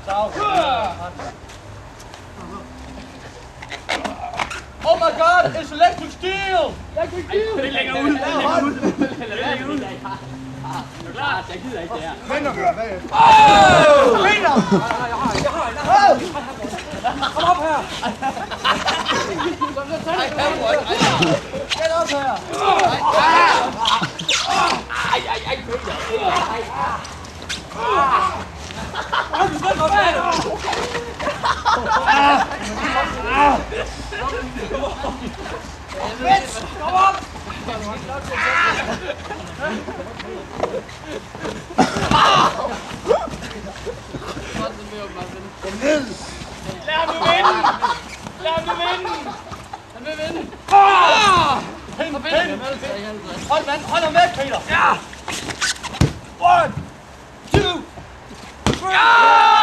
Oh my god, it's electric steel! Electric steel! Det lægger ud. Det lægger ud. Er du klar? Jeg gider ikke det her. Vinder! Kom op her! Get op her! Kom op! Lad ham nu vinde! Lad ham nu vinde! Han vil vinde! Hold ham væk, Peter! Ja! 1, 2, 3!